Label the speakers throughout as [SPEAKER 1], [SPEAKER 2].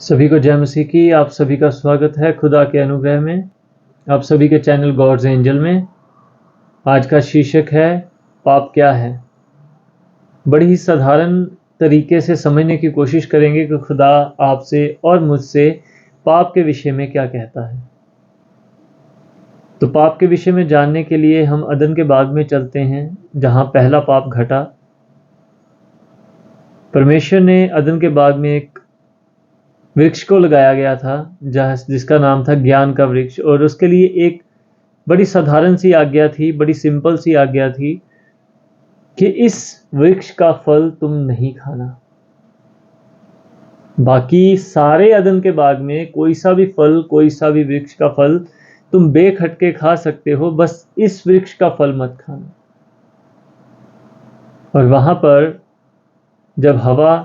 [SPEAKER 1] सभी को जय मसीह की। आप सभी का स्वागत है खुदा के अनुग्रह में, आप सभी के चैनल गॉड्स एंजल में। आज का शीर्षक है पाप क्या है। बड़ी ही साधारण तरीके से समझने की कोशिश करेंगे कि खुदा आपसे और मुझसे पाप के विषय में क्या कहता है। तो पाप के विषय में जानने के लिए हम अदन के बाग में चलते हैं, जहां पहला पाप घटा। परमेश्वर ने अदन के बाग में एक वृक्ष को लगाया गया था जिसका नाम था ज्ञान का वृक्ष, और उसके लिए एक बड़ी साधारण सी आज्ञा थी, बड़ी सिंपल सी आज्ञा थी कि इस वृक्ष का फल तुम नहीं खाना। बाकी सारे अदन के बाग में कोई सा भी फल, कोई सा भी वृक्ष का फल तुम बेखटके खा सकते हो, बस इस वृक्ष का फल मत खाना। और वहां पर जब हवा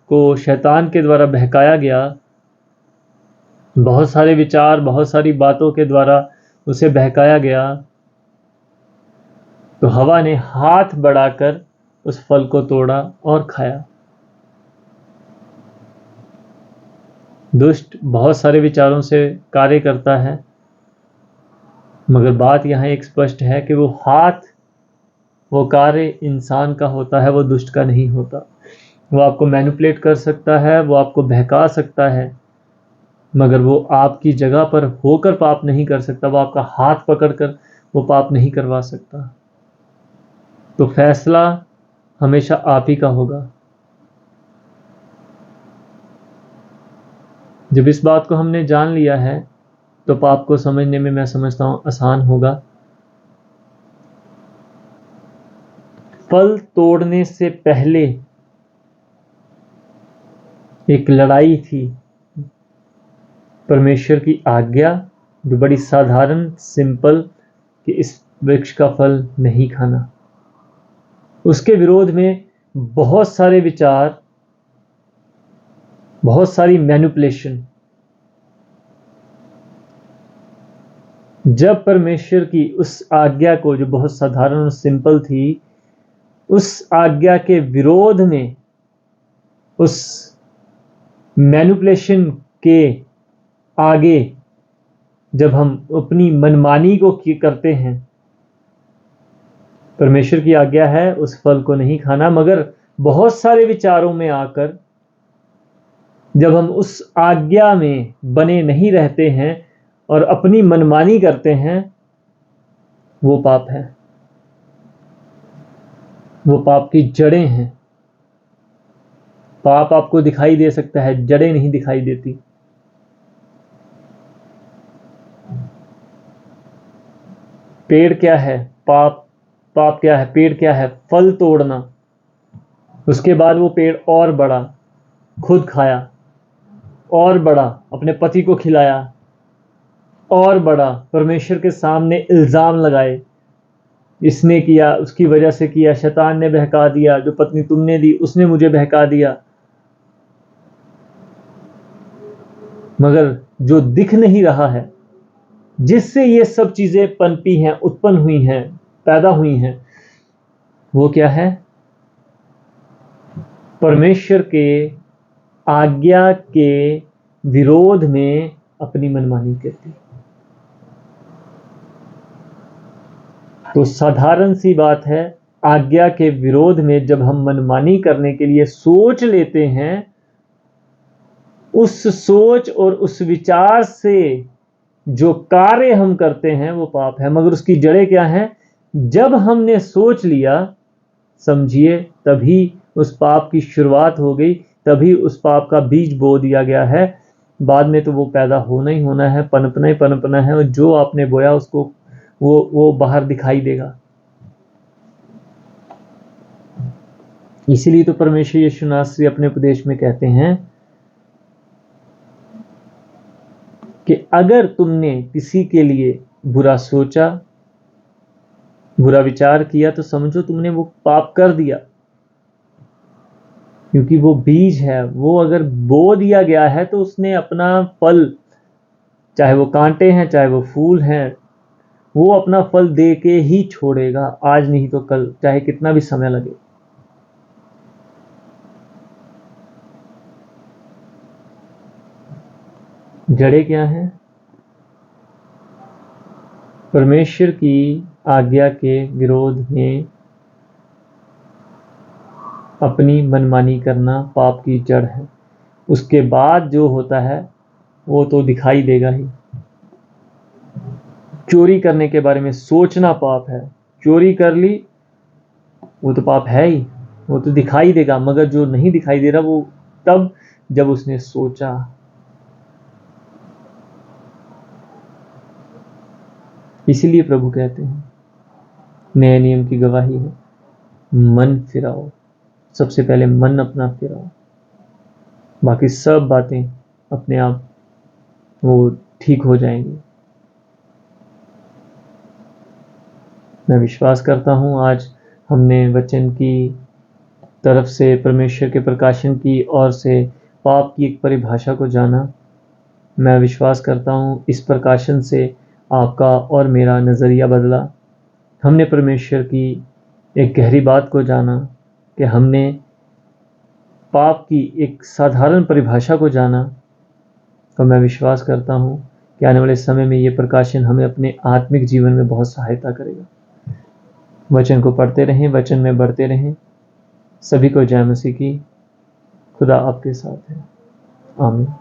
[SPEAKER 1] को शैतान के द्वारा बहकाया गया, बहुत सारे विचार, बहुत सारी बातों के द्वारा उसे बहकाया गया, तो हवा ने हाथ बढ़ाकर उस फल को तोड़ा और खाया। दुष्ट बहुत सारे विचारों से कार्य करता है, मगर बात यहाँ एक स्पष्ट है कि वो कार्य इंसान का होता है, वो दुष्ट का नहीं होता। वो आपको मैनिपुलेट कर सकता है, वो आपको बहका सकता है, मगर वो आपकी जगह पर होकर पाप नहीं कर सकता। वो आपका हाथ पकड़कर वो पाप नहीं करवा सकता। तो फैसला हमेशा आप ही का होगा। जब इस बात को हमने जान लिया है तो पाप को समझने में, मैं समझता हूं, आसान होगा। फल तोड़ने से पहले एक लड़ाई थी। परमेश्वर की आज्ञा जो बड़ी साधारण, सिंपल, कि इस वृक्ष का फल नहीं खाना, उसके विरोध में बहुत सारे विचार, बहुत सारी मैनिपुलेशन। जब परमेश्वर की उस आज्ञा को, जो बहुत साधारण और सिंपल थी, उस आज्ञा के विरोध में, उस मैनिपुलेशन के आगे जब हम अपनी मनमानी को करते हैं, परमेश्वर की आज्ञा है उस फल को नहीं खाना, मगर बहुत सारे विचारों में आकर जब हम उस आज्ञा में बने नहीं रहते हैं और अपनी मनमानी करते हैं, वो पाप है। वो पाप की जड़ें हैं। पाप आपको दिखाई दे सकता है, जड़ें नहीं दिखाई देती। पेड़ क्या है? पाप क्या है? पेड़ क्या है? फल तोड़ना। उसके बाद वो पेड़ और बढ़ा, खुद खाया, और बढ़ा, अपने पति को खिलाया, और बढ़ा, परमेश्वर के सामने इल्जाम लगाए, इसने किया, उसकी वजह से किया, शैतान ने बहका दिया, जो पत्नी तुमने दी उसने मुझे बहका दिया। मगर जो दिख नहीं रहा है, जिससे ये सब चीजें पनपी हैं, उत्पन्न हुई हैं, पैदा हुई हैं, वो क्या है? परमेश्वर के आज्ञा के विरोध में अपनी मनमानी करती। तो साधारण सी बात है, आज्ञा के विरोध में जब हम मनमानी करने के लिए सोच लेते हैं, उस सोच और उस विचार से जो कार्य हम करते हैं वो पाप है। मगर उसकी जड़ें क्या हैं? जब हमने सोच लिया, समझिए, तभी उस पाप की शुरुआत हो गई, तभी उस पाप का बीज बो दिया गया है। बाद में तो वो पैदा होना ही होना है, पनपना ही पनपना है, और जो आपने बोया उसको वो बाहर दिखाई देगा। इसीलिए तो परमेश्वर यीशु नासरी अपने उपदेश में कहते हैं कि अगर तुमने किसी के लिए बुरा सोचा, बुरा विचार किया, तो समझो तुमने वो पाप कर दिया। क्योंकि वो बीज है, वो अगर बो दिया गया है तो उसने अपना फल, चाहे वो कांटे हैं चाहे वो फूल हैं, वो अपना फल दे के ही छोड़ेगा, आज नहीं तो कल, चाहे कितना भी समय लगे। जड़ें क्या हैं? परमेश्वर की आज्ञा के विरोध में अपनी मनमानी करना पाप की जड़ है। उसके बाद जो होता है वो तो दिखाई देगा ही। चोरी करने के बारे में सोचना पाप है। चोरी कर ली वो तो पाप है ही, वो तो दिखाई देगा। मगर जो नहीं दिखाई दे रहा वो तब जब उसने सोचा। इसीलिए प्रभु कहते हैं, नए नियम की गवाही है, मन फिराओ। सबसे पहले मन अपना फिराओ, बाकी सब बातें अपने आप वो ठीक हो जाएंगी। मैं विश्वास करता हूँ आज हमने वचन की तरफ से, परमेश्वर के प्रकाशन की ओर से पाप की एक परिभाषा को जाना। मैं विश्वास करता हूँ इस प्रकाशन से आपका और मेरा नज़रिया बदला। हमने परमेश्वर की एक गहरी बात को जाना कि हमने पाप की एक साधारण परिभाषा को जाना। तो मैं विश्वास करता हूँ कि आने वाले समय में ये प्रकाशन हमें अपने आत्मिक जीवन में बहुत सहायता करेगा। वचन को पढ़ते रहें, वचन में बढ़ते रहें। सभी को जय मसीह की। खुदा आपके साथ है। आमीन।